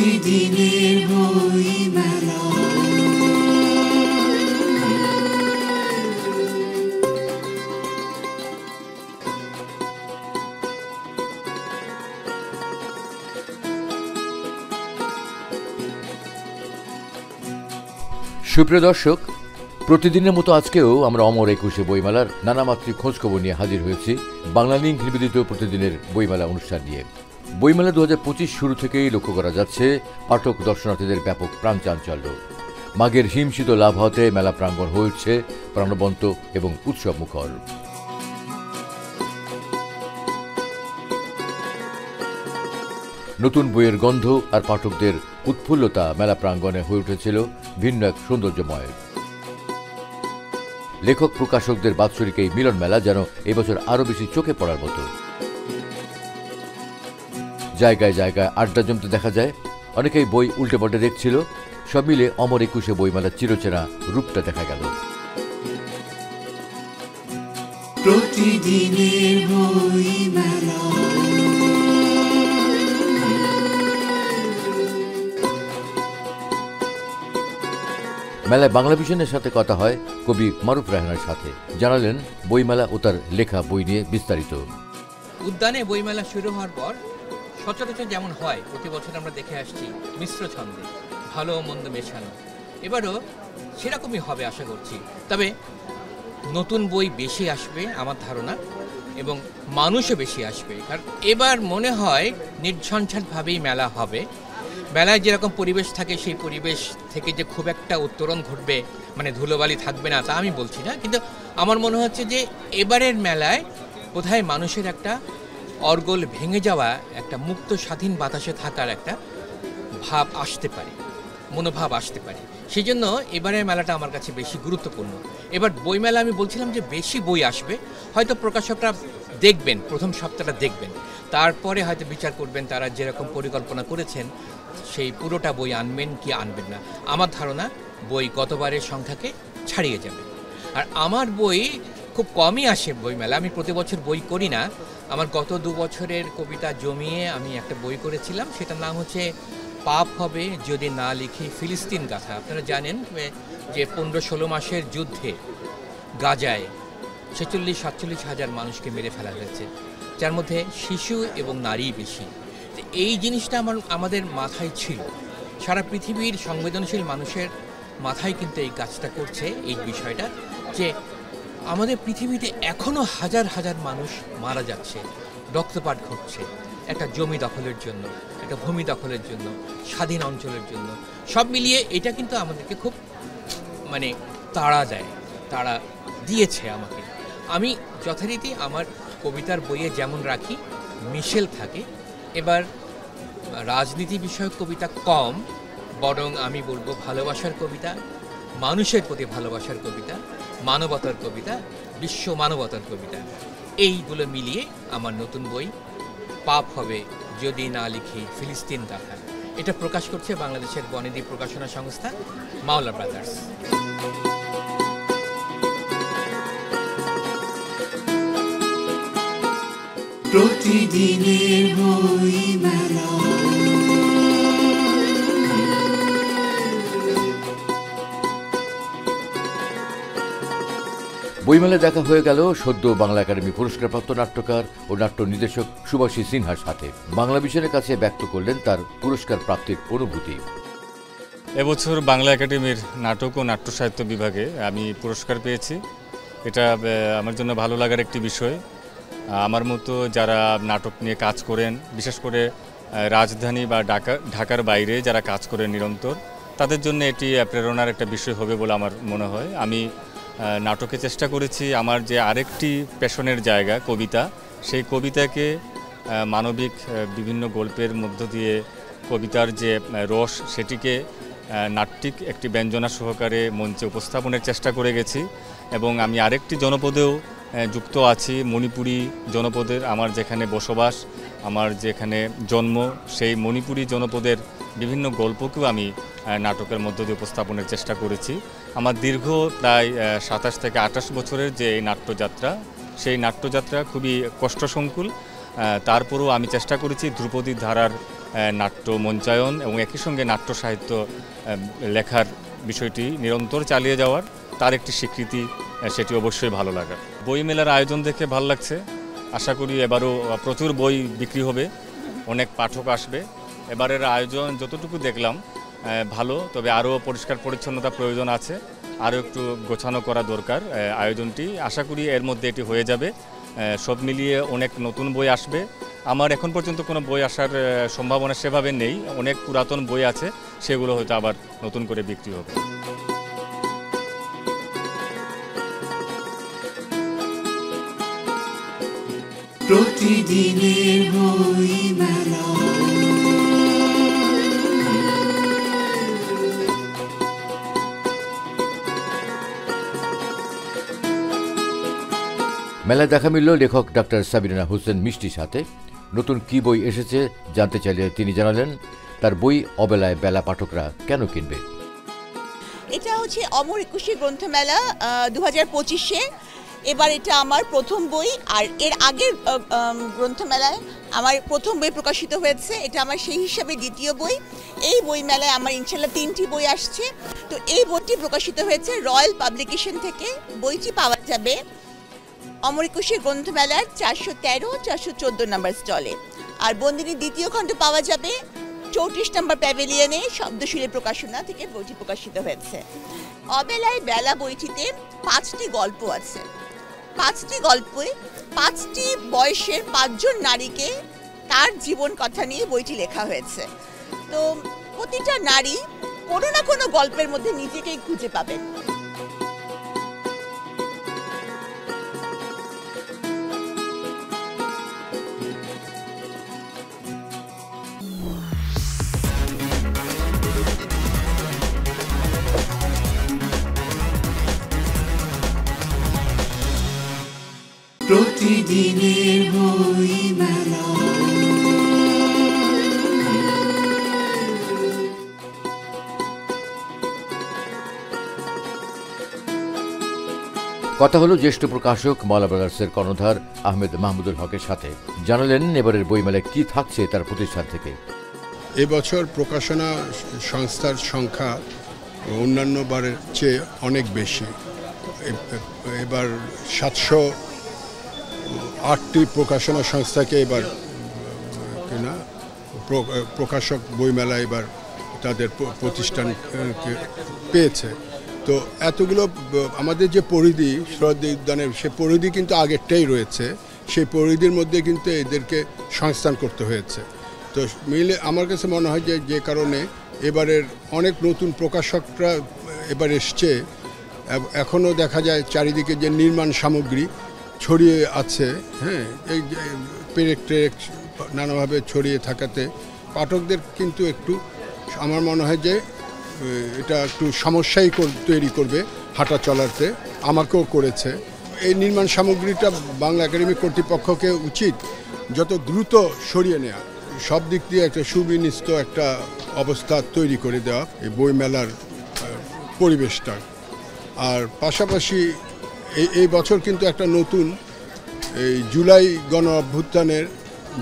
প্রতিদিনের বই মেলা। সুপ্রিয় দর্শক, প্রতিদিনের মতো আজকেও আমরা অমর ২১শে বইমেলার নানামাত্রিক খোঁজখবর নিয়ে হাজির হয়েছি বাংলালিংক নিবেদিত প্রতিদিনের বইমেলা অনুষ্ঠান নিয়ে। বইমেলা ২০২৫ শুরু থেকেই লক্ষ্য করা যাচ্ছে পাঠক দর্শনার্থীদের ব্যাপক প্রাণচাঞ্চল্য। মাঘের হিমশীতল আবহাওয়াতে মেলা প্রাঙ্গণ হয়ে উঠছে প্রাণবন্ত এবং উৎসব মুখর। নতুন বইয়ের গন্ধ আর পাঠকদের উৎফুল্লতা মেলা প্রাঙ্গণে হয়ে উঠেছিল ভিন্ন এক সৌন্দর্যময়। লেখক প্রকাশকদের বাৎসরিক এই মিলন মেলা যেন এবছর আরো বেশি চোখে পড়ার মতো। জায়গায় জায়গায় আড্ডা জমতে দেখা যায়, অনেকেই বই উল্টে পাল্টে দেখছিল। সব মিলে অমর ২১শে বইমেলার চিরচেনা রূপটা দেখা গেল। প্রতিদিনের বই মেলা। মেলায় বাংলা ভিশনের সাথে কথা হয় কবি মারুফ রায়হানের সাথে। জানালেন বইমেলা ও তার লেখা বই নিয়ে বিস্তারিত। উদ্যানে বইমেলা শুরু হওয়ার পর সচরাচর যেমন হয় প্রতি বছর আমরা দেখে আসছি মিশ্র ছন্দে, ভালো ও মন্দ মেশানো। এবারও সেরকমই হবে আশা করছি। তবে নতুন বই বেশি আসবে আমার ধারণা, এবং মানুষও বেশি আসবে। কারণ এবার মনে হয় নির্ঝঞ্ঝাটভাবেই মেলা হবে। মেলায় যেরকম পরিবেশ থাকে সেই পরিবেশ থেকে যে খুব একটা উত্তরণ ঘটবে, মানে ধুলোবালি থাকবে না তা আমি বলছি না, কিন্তু আমার মনে হচ্ছে যে এবারের মেলায় বোধহয় মানুষের একটা অর্গল ভেঙে যাওয়া, একটা মুক্ত স্বাধীন বাতাসে থাকার একটা ভাব আসতে পারে, মনোভাব আসতে পারে। সেই জন্য এবারের মেলাটা আমার কাছে বেশি গুরুত্বপূর্ণ। এবার বইমেলা আমি বলছিলাম যে বেশি বই আসবে, হয়তো প্রকাশকরা দেখবেন, প্রথম সপ্তাহটা দেখবেন, তারপরে হয়তো বিচার করবেন তারা যেরকম পরিকল্পনা করেছেন সেই পুরোটা বই আনবেন কি আনবেন না। আমার ধারণা বই গতবারের সংখ্যাকে ছাড়িয়ে যাবে। আর আমার বই খুব কমই আসে বইমেলা। আমি প্রতি বছর বই করি না। আমার গত ২ বছরের কবিতা জমিয়ে আমি একটা বই করেছিলাম, সেটার নাম হচ্ছে পাপ হবে যদি না লিখি ফিলিস্তিন গাথা। আপনারা জানেন যে ১৫-১৬ মাসের যুদ্ধে গাজায় ৪৬-৪৭ হাজার মানুষকে মেরে ফেলা হয়েছে, যার মধ্যে শিশু এবং নারী বেশি। এই জিনিসটা আমাদের মাথায় ছিল, সারা পৃথিবীর সংবেদনশীল মানুষের মাথায় কিন্তু এই কাজটা করছে এই বিষয়টা, যে আমাদের পৃথিবীতে এখনও হাজার হাজার মানুষ মারা যাচ্ছে, রক্তপাত ঘটছে একটা জমি দখলের জন্য, একটা ভূমি দখলের জন্য, স্বাধীন অঞ্চলের জন্য। সব মিলিয়ে এটা কিন্তু আমাদেরকে খুব তাড়া দেয়, তাড়া দিয়েছে আমাকে। আমি যথারীতি আমার কবিতার বইয়ে যেমন রাখি মিশেল থাকে। এবার রাজনীতি বিষয়ক কবিতা কম, বরং আমি বলবো ভালোবাসার কবিতা, মানুষের প্রতি ভালোবাসার কবিতা, মানবতার কবিতা, বিশ্ব মানবতার কবিতা, এইগুলো মিলিয়ে আমার নতুন বই পাপ হবে যদি না লিখি ফিলিস্তিন গাথা। এটা প্রকাশ করছে বাংলাদেশের বনেদি প্রকাশনা সংস্থা মাওলা ব্রাদার্স। প্রতিদিনের বই মেলা। বইমেলায় দেখা হয়ে গেল সদ্য বাংলা একাডেমি পুরস্কারপ্রাপ্ত নাট্যকার ও নাট্য নির্দেশক সুভাষী সিনহার সাথে। বাংলা ভিশনের কাছে ব্যক্ত করলেন তার পুরস্কার প্রাপ্তির অনুভূতি। এবছর বাংলা একাডেমির নাটক ও নাট্য সাহিত্য বিভাগে আমি পুরস্কার পেয়েছি। এটা আমার জন্য ভালো লাগার একটি বিষয়। আমার মতো যারা নাটক নিয়ে কাজ করেন, বিশেষ করে রাজধানী বা ঢাকার বাইরে যারা কাজ করেন নিরন্তর, তাদের জন্য এটি প্রেরণার একটা বিষয় হবে বলে আমার মনে হয়। আমি নাটকে চেষ্টা করেছি আমার যে আরেকটি প্যাশনের জায়গা কবিতা, সেই কবিতাকে মানবিক বিভিন্ন গল্পের মধ্য দিয়ে কবিতার যে রস সেটিকে নাট্যিক একটি ব্যঞ্জনা সহকারে মঞ্চে উপস্থাপনের চেষ্টা করে গেছি। এবং আমি আরেকটি জনপদেও যুক্ত আছি, মণিপুরি জনপদের, আমার যেখানে বসবাস, আমার যেখানে জন্ম, সেই মণিপুরি জনপদের বিভিন্ন গল্পকেও আমি নাটকের মধ্য দিয়ে উপস্থাপনের চেষ্টা করেছি। আমার দীর্ঘ প্রায় ২৭ থেকে ২৮ বছরের যে এই নাট্যযাত্রা, সেই নাট্যযাত্রা খুবই কষ্টসংকুল। তারপরেও আমি চেষ্টা করেছি ধ্রুপদী ধারার নাট্য মঞ্চায়ন এবং একই সঙ্গে নাট্য সাহিত্য লেখার বিষয়টি নিরন্তর চালিয়ে যাওয়ার তার একটি স্বীকৃতি, সেটি অবশ্যই ভালো লাগা। বই মেলার আয়োজন দেখে ভালো লাগছে। আশা করি এবারও প্রচুর বই বিক্রি হবে, অনেক পাঠক আসবে। এবারের আয়োজন যতটুকু দেখলাম ভালো, তবে আরও পরিষ্কার পরিচ্ছন্নতা প্রয়োজন আছে, আরও একটু গোছানো করা দরকার আয়োজনটি। আশা করি এর মধ্যে এটি হয়ে যাবে। সব মিলিয়ে অনেক নতুন বই আসবে। আমার এখন পর্যন্ত কোনো বই আসার সম্ভাবনা সেভাবে নেই। অনেক পুরাতন বই আছে, সেগুলো হয়তো আবার নতুন করে বিক্রি হবে। প্রতিদিনের বই মেলা। মেলায় দেখা মিলল লেখক ডক্টর সাবিনা হোসেন মিষ্টির সাথে। নতুন কি বই এসেছে জানতে চাইলে তিনি জানালেন তার বই অবেলায় বেলা পাঠকরা কেন কিনবে। এটা হচ্ছে অমর একুশে গ্রন্থমেলা 2025-এ। এবার এটা আমার প্রথম বই, আর এর আগের গ্রন্থমেলায় আমার প্রথম বই প্রকাশিত হয়েছে। এটা আমার সেই হিসাবে দ্বিতীয় বই। এই বই মেলায় আমার ইনশাল্লাহ 3টি বই আসছে। তো এই বইটি প্রকাশিত হয়েছে রয়্যাল পাবলিকেশন থেকে। বইটি পাওয়া যাবে অমর একুশে গ্রন্থমেলার 413-414 নম্বর স্টলে। আর বন্দিনীর দ্বিতীয় খণ্ড পাওয়া যাবে 34 নম্বর প্যাভিলিয়নে শব্দশূলী প্রকাশনা থেকে বইটি প্রকাশিত হয়েছে। অবেলায় বেলা বইটিতে 5টি গল্প আছে। 5টি গল্পে 5টি বয়সের 5 জন নারীকে তার জীবন কথা নিয়ে বইটি লেখা হয়েছে। তো প্রতিটা নারী কোনো না কোনো গল্পের মধ্যে নিজেকেই খুঁজে পাবেন। প্রতিদিনের বই মেলা। কথা হলো জ্যেষ্ঠ প্রকাশক মাওলা ব্রাদার্সের কর্ণধার আহমেদ মাহমুদুল হকের সাথে। জানালেন এবারের বইমেলায় কি থাকছে তার প্রতিষ্ঠান থেকে। এবছর প্রকাশনা সংস্থার সংখ্যা অন্যান্য বারের চেয়ে অনেক বেশি। এবার 708টি প্রকাশনা সংস্থাকে এবার কিনা প্রকাশক বইমেলা এবার তাদের প্রতিষ্ঠানকে পেয়েছে। তো এতগুলো আমাদের যে পরিধি শরৎ উদ্যানের, সে পরিধি কিন্তু আগেরটাই রয়েছে। সেই পরিধির মধ্যে কিন্তু এদেরকে সংস্থান করতে হয়েছে। তো মিলে আমার কাছে মনে হয় যে কারণে এবারের অনেক নতুন প্রকাশকরা এবার এসছে। এখনও দেখা যায় চারিদিকে যে নির্মাণ সামগ্রী ছড়িয়ে আছে, হ্যাঁ, এই পেরেক টেরেক নানাভাবে ছড়িয়ে থাকাতে পাঠকদের কিন্তু একটু আমার মনে হয় যে এটা একটু সমস্যাই তৈরি করবে হাঁটা চলাতে। আমাকেও করেছে। এই নির্মাণ সামগ্রীটা বাংলা একাডেমি কর্তৃপক্ষকে উচিত যত দ্রুত সরিয়ে নেওয়া, সব দিক দিয়ে একটা সুবিন্যস্ত একটা অবস্থা তৈরি করে দেওয়া এই বইমেলার পরিবেশটা। আর পাশাপাশি এই বছর কিন্তু একটা নতুন এই জুলাই গণ অভ্যুত্থানের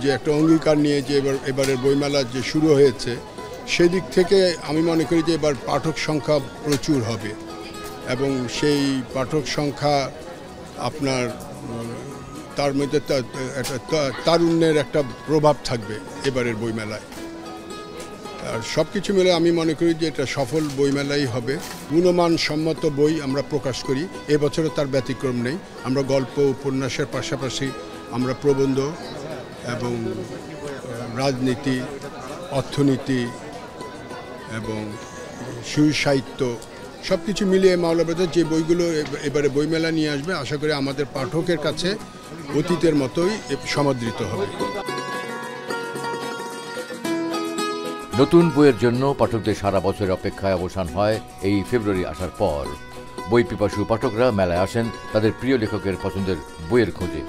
যে একটা অঙ্গীকার নিয়ে যে এবারের বইমেলা যে শুরু হয়েছে, সেদিক থেকে আমি মনে করি যে এবার পাঠক সংখ্যা প্রচুর হবে এবং সেই পাঠক সংখ্যা আপনার তার মধ্যে একটা তারুণ্যের একটা প্রভাব থাকবে এবারের বইমেলায়। আর সব কিছু মিলে আমি মনে করি যে এটা সফল বইমেলাই হবে। গুণমানসম্মত বই আমরা প্রকাশ করি, এবছরও তার ব্যতিক্রম নেই। আমরা গল্প উপন্যাসের পাশাপাশি আমরা প্রবন্ধ এবং রাজনীতি, অর্থনীতি এবং শিশু সাহিত্য সব কিছু মিলিয়ে মাওলা ব্রাদার্স যে বইগুলো এবারে বইমেলা নিয়ে আসবে, আশা করি আমাদের পাঠকের কাছে অতীতের মতোই সমাদৃত হবে। নতুন বইয়ের জন্য পাঠকদের সারা বছরের অপেক্ষায় অবসান হয় এই ফেব্রুয়ারি আসার পর। বই পিপাসু পাঠকরা মেলায় আসেন তাদের প্রিয় লেখকের পছন্দের বইয়ের খোঁজে।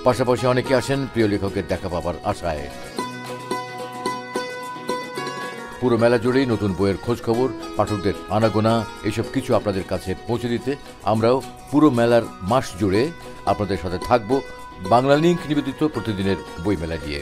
পাশাপাশি অনেকে আসেন প্রিয় লেখকের দেখা পাবার আশায়। পুরো মেলা জুড়েই নতুন বইয়ের খোঁজ খবর, পাঠকদের আনাগোনা এসব কিছু আপনাদের কাছে পৌঁছে দিতে আমরাও পুরো মেলার মাস জুড়ে আপনাদের সাথে থাকব বাংলা লিংক নিবেদিত প্রতিদিনের বইমেলা নিয়ে।